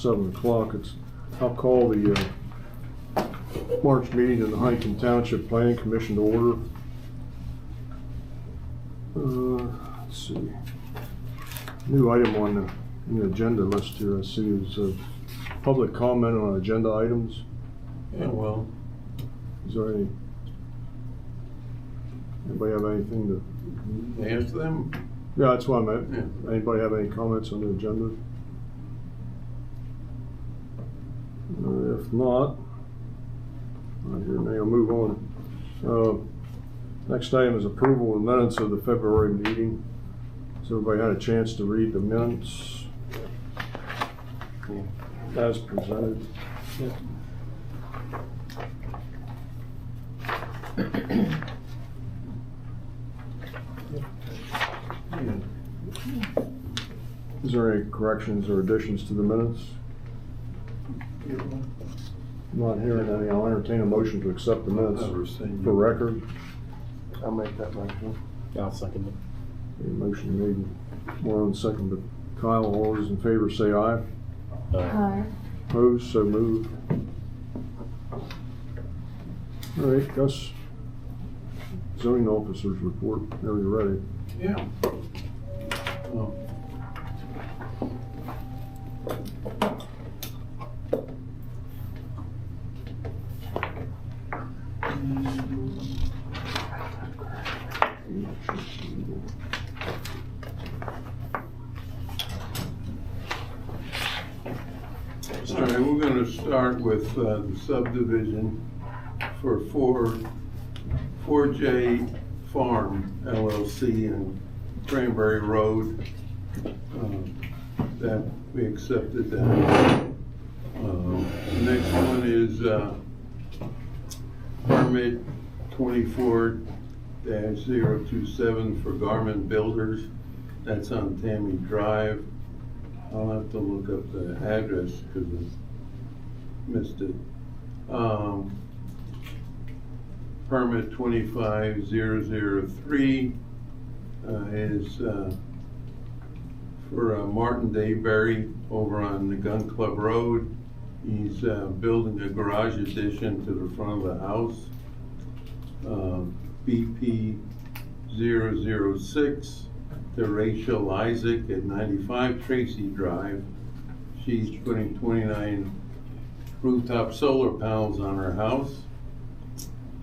7 o'clock. I'll call the March meeting of the Huntington Township Planning Commission to order. Let's see. New item on the agenda list here I see is public comment on agenda items. Yeah, well, Is there anybody have anything to? ask them. Yeah, that's what I meant. Yeah. Anybody have any comments on the agenda? If not, I hear now, move on. Next item is approval of minutes of the February meeting. Has everybody had a chance to read the minutes as presented? Yeah. Is there any corrections or additions to the minutes? I'm not hearing any. I'll entertain a motion to accept the minutes for record. I'll make that motion. I'll second it. A motion made, more on second, but Kyle, all those in favor say aye. Aye. Opposed, so moved. All right, Gus, zoning officers report, whenever you're ready. Yeah. All right, we're going to start with the subdivision for 4J Farm LLC in Cranberry Road. That we accepted that. The next one is permit 24-027 for Garmin Builders. That's on Tammy Drive. I'll have to look up the address because I missed it. Permit 25003 is for Martin Dayberry over on the Gun Club Road. He's building a garage addition to the front of the house. BP 006 to Rachel Isaac at 95 Tracy Drive. She's putting 29 rooftop solar panels on her house.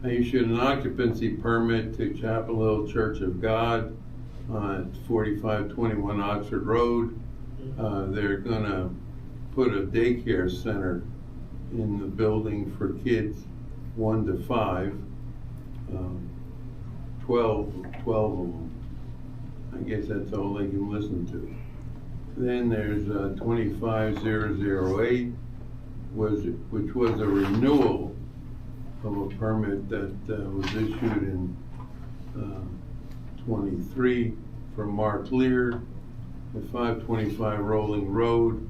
I issued an occupancy permit to Chapel Hill Church of God on 4521 Oxford Road. They're gonna put a daycare center in the building for kids 1 to 5. 12 of them. I guess that's all they can listen to. Then there's 25008, which was a renewal of a permit that was issued in 23 for Mark Lear at 525 Rolling Road.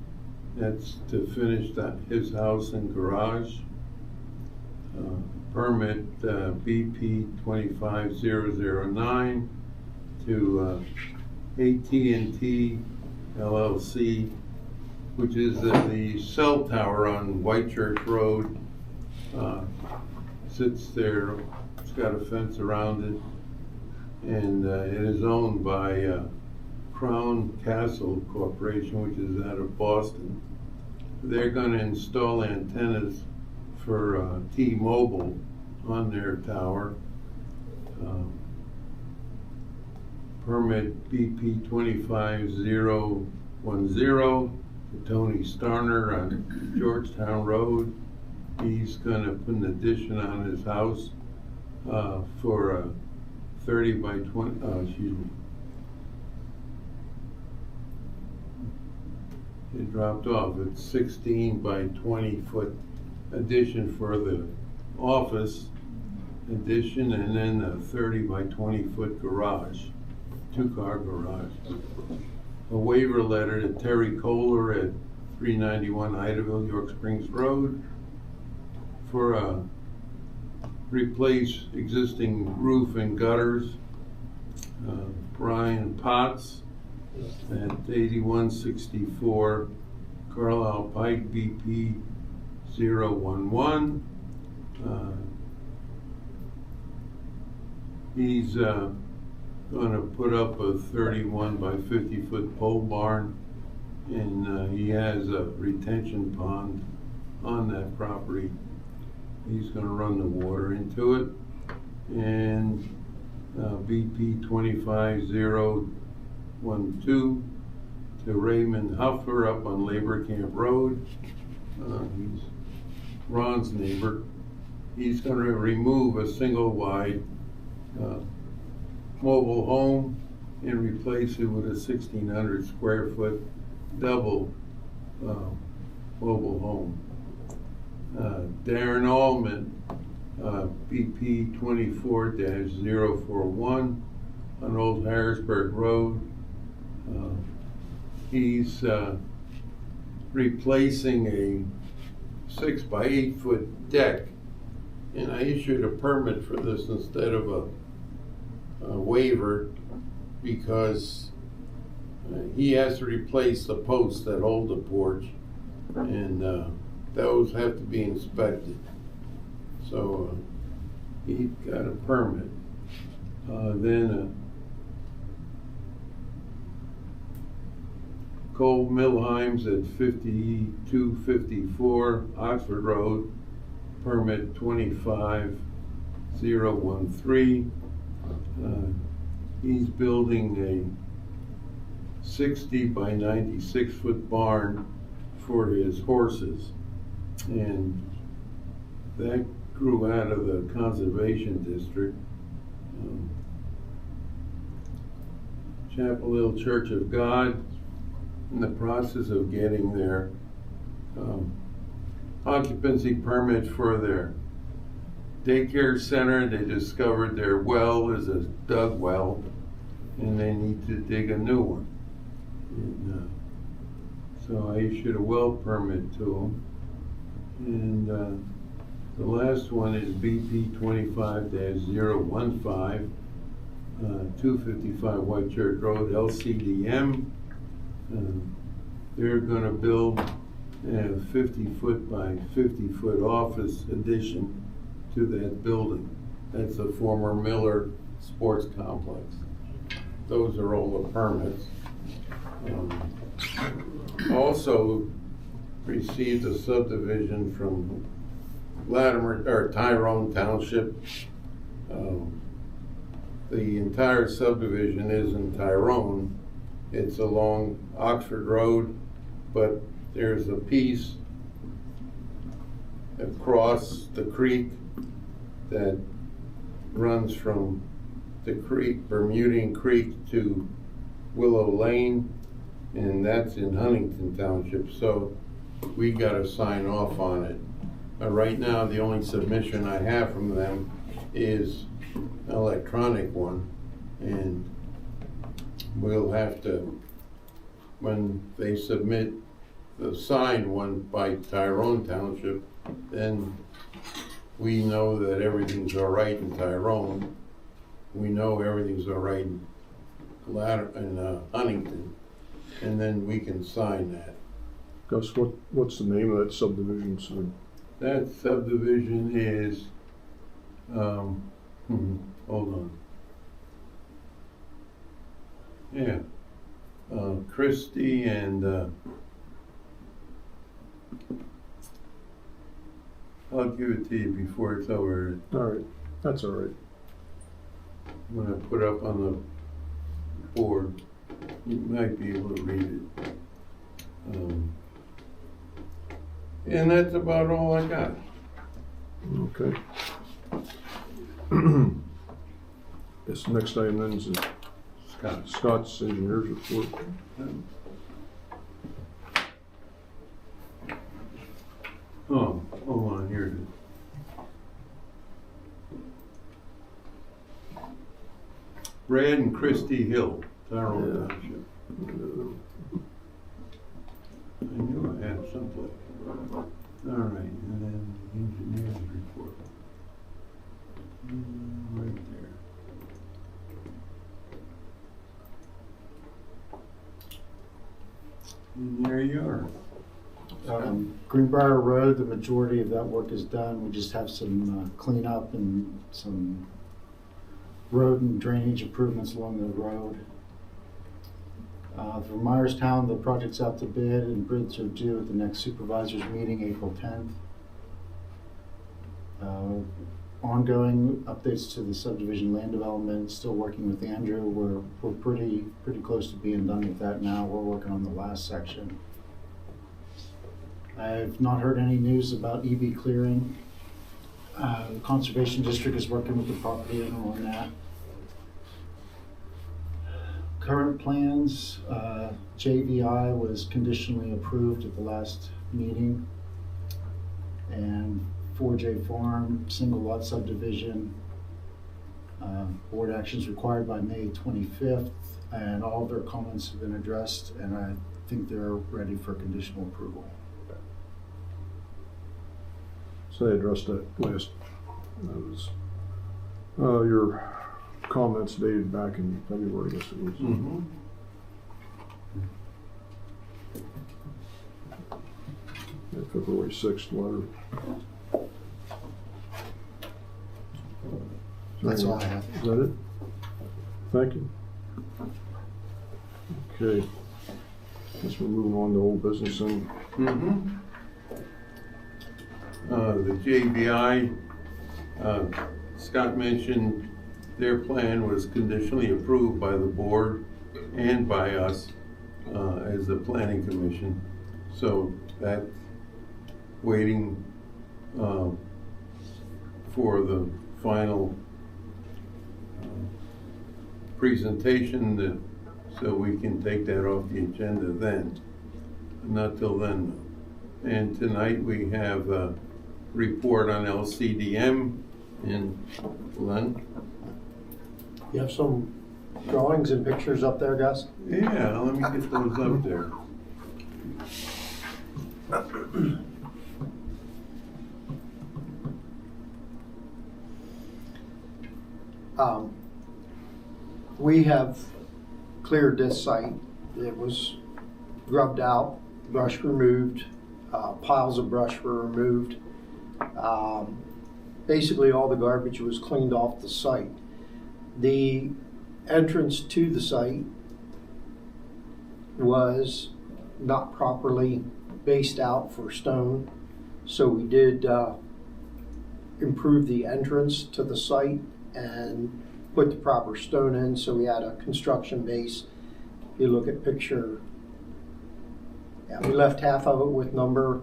That's to finish his house and garage. Permit BP 25009 to AT&T LLC, which is the cell tower on Whitechurch Road. Sits there, it's got a fence around it, and it is owned by Crown Castle Corporation, which is out of Boston. They're going to install antennas for T-Mobile on their tower. Permit BP 25010 to Tony Starner on Georgetown Road. He's going to put an addition on his house for a 30 by 20, it dropped off. It's 16 by 20 foot addition for the office addition, and then a 30 by 20 foot garage, 2-car garage. A waiver letter to Terry Kohler at 391 Idaville, York Springs Road for replace existing roof and gutters. Brian Potts at 8164 Carlisle Pike BP 011. He's gonna put up a 31 by 50 foot pole barn, and he has a retention pond on that property. He's gonna run the water into it. And BP 25012 to Raymond Huffer up on Labor Camp Road. He's Ron's neighbor. He's gonna remove a single wide mobile home and replace it with a 1,600 square foot double mobile home. Darren Allman, BP 24-041 on Old Harrisburg Road. He's replacing a 6 by 8 foot deck, and I issued a permit for this instead of a waiver because he has to replace the posts that hold the porch, and those have to be inspected. So he got a permit. Then Cole Milheims at 5254 Oxford Road, permit 25013. He's building a 60 by 96 foot barn for his horses, and that grew out of the conservation district. Chapel Hill Church of God, in the process of getting their occupancy permit for their daycare center. They discovered their well is a dug well, and they need to dig a new one. And, so I issued a well permit to them. And the last one is BP 25-015, 255 White Church Road, LCDM. They're going to build a 50 foot by 50 foot office addition to that building. That's a former Miller Sports Complex. Those are all the permits. Also received a subdivision from Latimer or Tyrone Township. The entire subdivision is in Tyrone. It's along Oxford Road, but there's a piece across the creek that runs from the creek, Bermudian Creek, to Willow Lane, and that's in Huntington Township, so we gotta sign off on it. Right now, the only submission I have from them is an electronic one, and we'll have to, when they submit the signed one by Tyrone Township, then we know that everything's all right in Tyrone. We know everything's all right in Huntington, and then we can sign that. Gus, what's the name of that subdivision, son? That subdivision is, hold on. Yeah, Christie and, I'll give it to you before it's over. All right, that's all right. When I put up on the board, you might be able to read it. And that's about all I got. Okay. This next item then is Scott's engineer's report. Oh, hold on, here it is. Brad and Christie Hill, Tyrone Township. I knew I had someplace. All right, and then the engineer's report. Right there. And there you are. Greenbrier Road, the majority of that work is done. We just have some cleanup and some road and drainage improvements along the road. For Myerstown, the project's out to bid and bids are due at the next supervisors meeting, April 10th. Ongoing updates to the subdivision land development, still working with Andrew. We're pretty close to being done with that now. We're working on the last section. I've not heard any news about EB clearing. The Conservation District is working with the property owner on that. Current plans, JVI was conditionally approved at the last meeting. And 4J Farm, single lot subdivision, board actions required by May 25th, and all of their comments have been addressed, and I think they're ready for conditional approval. So they addressed that last, that was, your comments dated back in February, I guess it was. Mm-hmm. That February 6th letter. That's all I have. Is that it? Thank you. Okay. Guess we're moving on to old business and Mm-hmm. The JVI, Scott mentioned their plan was conditionally approved by the board and by us as the planning commission. So that's waiting for the final presentation so we can take that off the agenda then. Not till then. And tonight we have a report on LCDM in Len. You have some drawings and pictures up there, Gus? Yeah, let me get those up there. We have cleared this site. It was grubbed out, brush removed, piles of brush were removed. Basically all the garbage was cleaned off the site. The entrance to the site was not properly based out for stone, so we did improve the entrance to the site and put the proper stone in, so we had a construction base. If you look at picture, yeah, we left half of it with number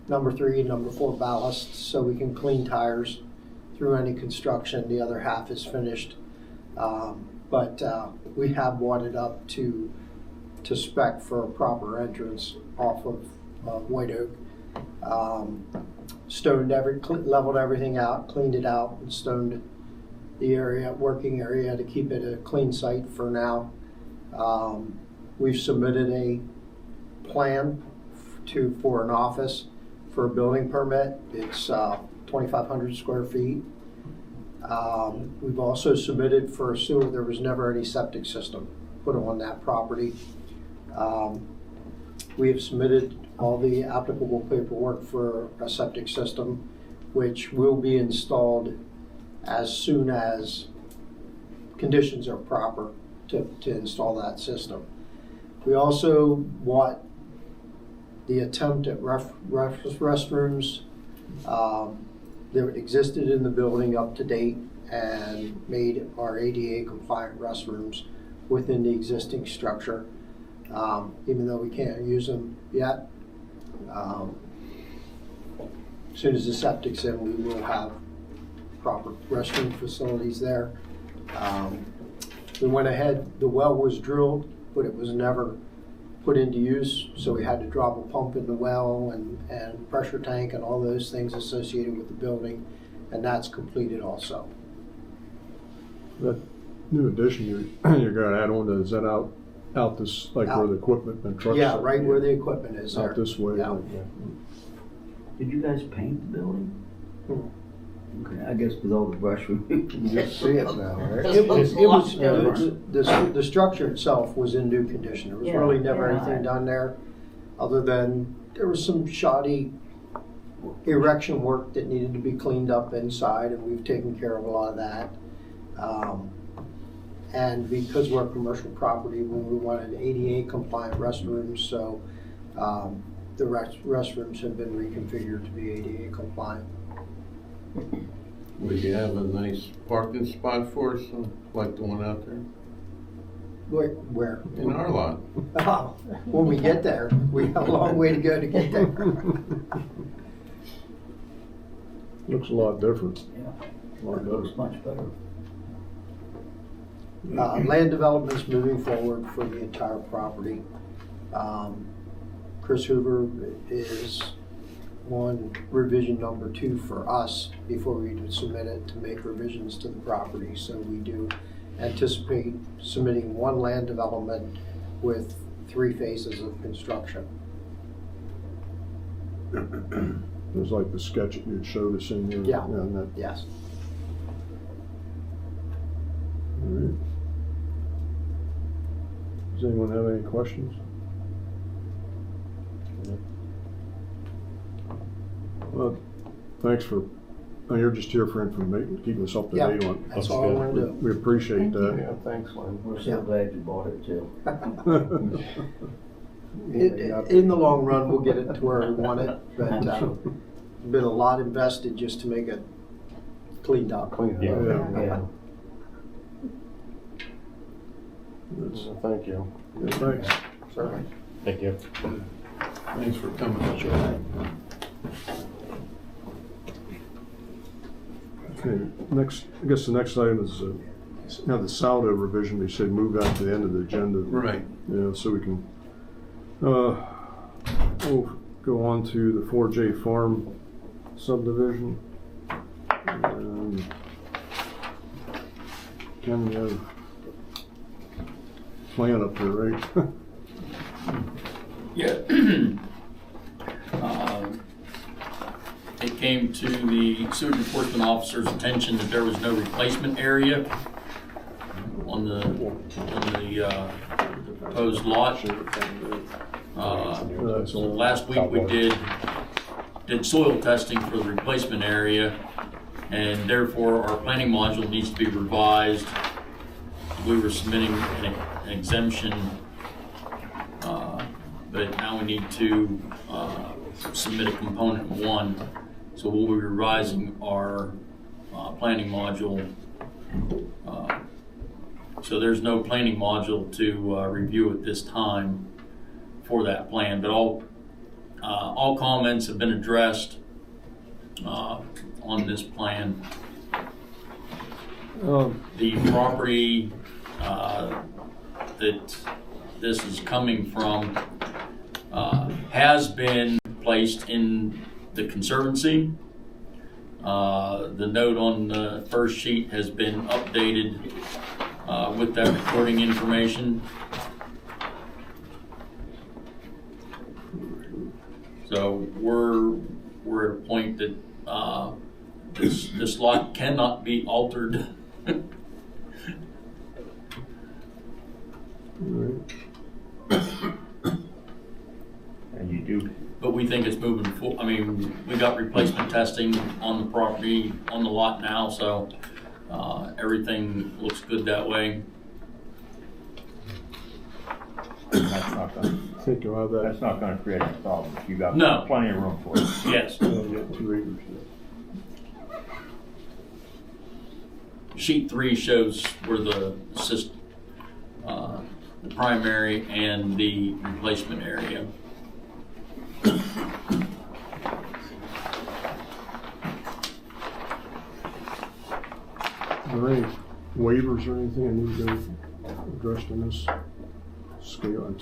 3 and number 4 ballast, so we can clean tires through any construction. The other half is finished, but we have wadded up to spec for a proper entrance off of White Oak. Leveled everything out, cleaned it out, and stoned the area, working area, to keep it a clean site for now. We've submitted a plan for an office for a building permit. It's 2,500 square feet. We've also submitted for a sewer. There was never any septic system put on that property. We have submitted all the applicable paperwork for a septic system, which will be installed as soon as conditions are proper to install that system. We also want the attempt at restrooms that existed in the building up to date and made our ADA compliant restrooms within the existing structure, even though we can't use them yet. As soon as the septic's in, we will have proper restroom facilities there. We went ahead, the well was drilled, but it was never put into use, so we had to drop a pump in the well and pressure tank and all those things associated with the building, and that's completed also. that new addition you're gonna add on to, is that out this, like where the equipment and trucks? Yeah, right where the equipment is there. Out this way. Yeah. Did you guys paint the building? Hmm. Okay, I guess with all the brush removed. You just see it now, right? The structure itself was in new condition. There was really never anything done there other than there was some shoddy erection work that needed to be cleaned up inside, and we've taken care of a lot of that. And because we're a commercial property, we wanted ADA compliant restrooms, so the restrooms have been reconfigured to be ADA compliant. Would you have a nice parking spot for us, like the one out there? Where? In our lot. When we get there, we have a long way to go to get there. Looks a lot different. Yeah, A lot it better. looks much better. Land development's moving forward for the entire property. Chris Hoover is on revision number 2 for us before we would submit it to make revisions to the property. So we do anticipate submitting 1 land development with 3 phases of construction. It was like the sketch that you showed us in here. Yeah. And that, Yes. all right. Does anyone have any questions? Well, thanks for, you're just here for information, keeping us up to Yeah, date on. that's all I want to do. We appreciate that. Yeah, thanks, Lynn. We're so Yeah. glad you bought it too. In the long run, we'll get it to where we want it, but been a lot invested just to make it cleaned up. Yeah. That's- Thank you. yeah, Thanks. Certainly. Thank you. Thanks for coming. Okay, next, I guess the next item is, now the saldo revision, they said move that to the end of the agenda. Right. Yeah, so we can, we'll go on to the 4J Farm subdivision. Ken, you have a plan up there, right? Yeah. It came to the sewage enforcement officer's attention that there was no replacement area on the proposed lot. So last week we did soil testing for the replacement area, and therefore our planning module needs to be revised. We were submitting an exemption, but now we need to submit a component 1. So we'll be revising our planning module. So there's no planning module to review at this time for that plan, but all comments have been addressed on this plan. The property that this is coming from has been placed in the Conservancy. The note on the first sheet has been updated with that recording information. So we're at a point that this lot cannot be altered. And you do, But we think it's moving forward. I mean, we got replacement testing on the property, on the lot now, so everything looks good that way. that's not gonna, Think you'll have that. that's not gonna create any problems. You got No. plenty of room for it. Yes. You got 2 acres Sheet 3 shows where the primary and the replacement area. Are there any waivers or anything that need to be addressed in this scale?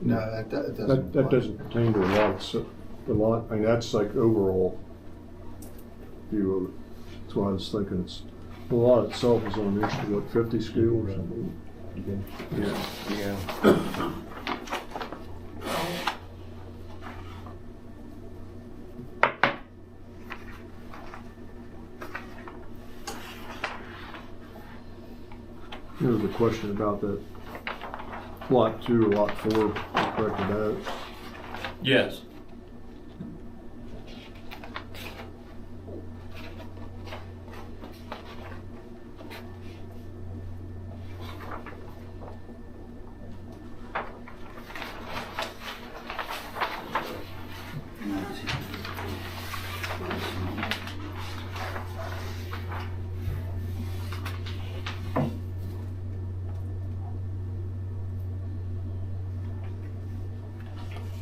No, that doesn't. That doesn't pertain to the lot, so the lot, I mean, that's like overall view of it. That's why I was thinking the lot itself is on an inch to what, 50 scale or something? Yeah. Yeah. There was a question about that lot 2 or lot 4, I corrected that. Yes.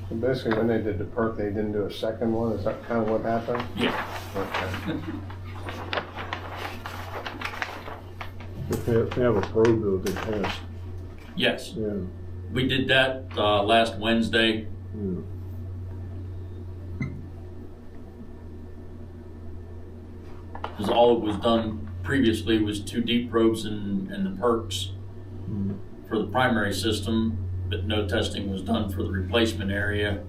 So basically, when they did the perk, they didn't do a second one, is that kind of what happened? Yeah. Okay. If they have a probe though, they passed, Yes. yeah. We did that last Wednesday. Yeah. Because all it was done previously was 2 deep probes and the perks Mhm. for the primary system, but no testing was done for the replacement area.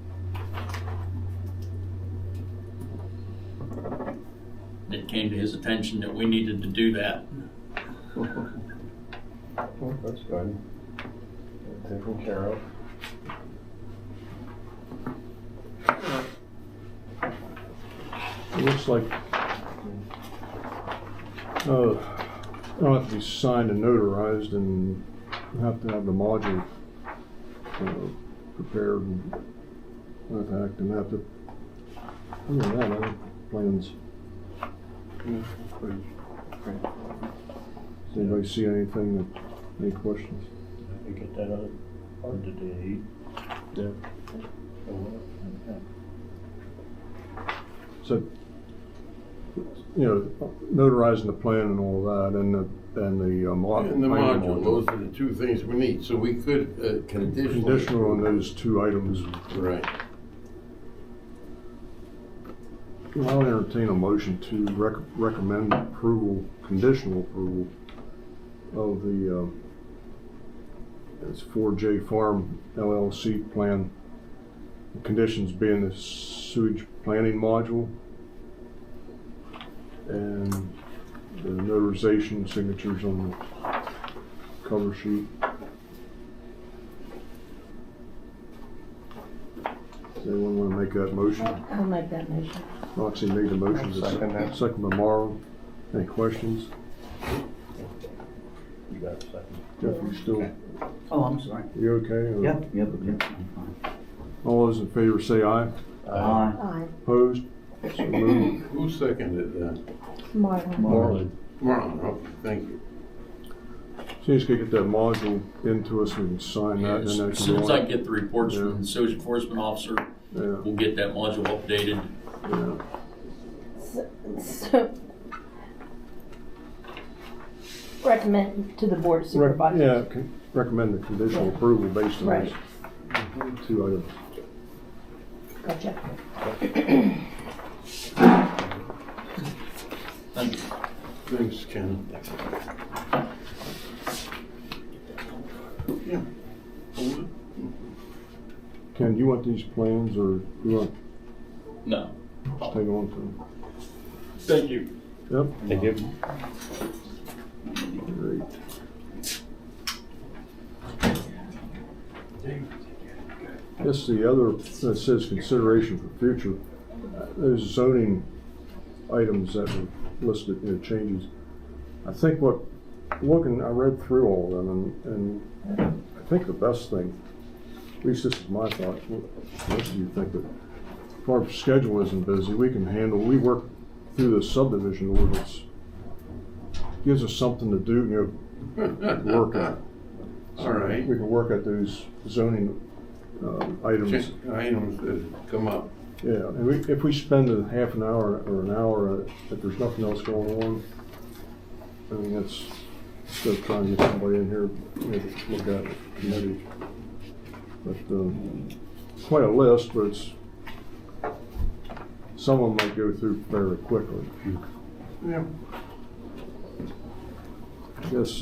It came to his attention that we needed to do that. Well, that's good. Taken care of. It looks like, it'll have to be signed and notarized, and have to have the module prepared and act, and have to, other than that, other plans. Does anybody see anything, any questions? You get that other part today. Yeah. Okay. So, you know, notarizing the plan and all that, and the And the module, those are the 2 things we need, so we could conditional. Conditional on those 2 items. Right. Well, I'll entertain a motion to recommend approval, conditional approval of the, it's 4J Farm LLC plan. The conditions being the sewage planning module and the notarization signatures on the cover sheet. Does anyone want to make that motion? I'll make that motion. Roxy made the motion. I'll second that. Second by Morrow. Any questions? You got a second? Jeff, you still, Oh, I'm sorry. you okay? or- Yep, I'm fine. All those in favor say aye. Aye. Aye. Opposed? So moved. Who seconded that? Marlon. Marlon. Marlon, okay, thank you. So you just gotta get that module into us, we can sign that, and then that As can soon go as on. I get the reports from the sewage enforcement officer, Yeah, we'll get that module updated. yeah. So, recommend to the board of supervisors. Yeah, recommend the conditional approval based on Right. those 2 items. Gotcha. Thank you. Thanks, Ken. Yeah. Hold it. Ken, do you want these plans, or you want No. to take on to them? Thank you. Yep. Thank you. Great. Yes, the other, that says consideration for future, those zoning items that were listed, changes. I think I read through all of them, and I think the best thing, at least this is my thought, what most of you think, that if our schedule isn't busy, we work through the subdivision ordinance. Gives us something to do, work at. All right. We can work at those zoning items. Items that come up. Yeah, and if we spend a half an hour or an hour, if there's nothing else going on, I mean, that's, instead of trying to get somebody in here, maybe look at it, committee. But, quite a list, but it's, some of them might go through fairly quickly. Yeah. I guess,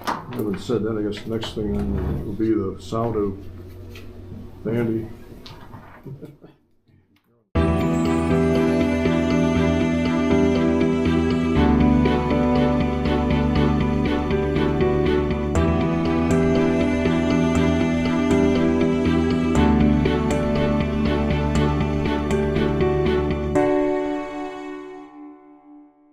having said that, I guess the next thing then will be the saldo. Andy,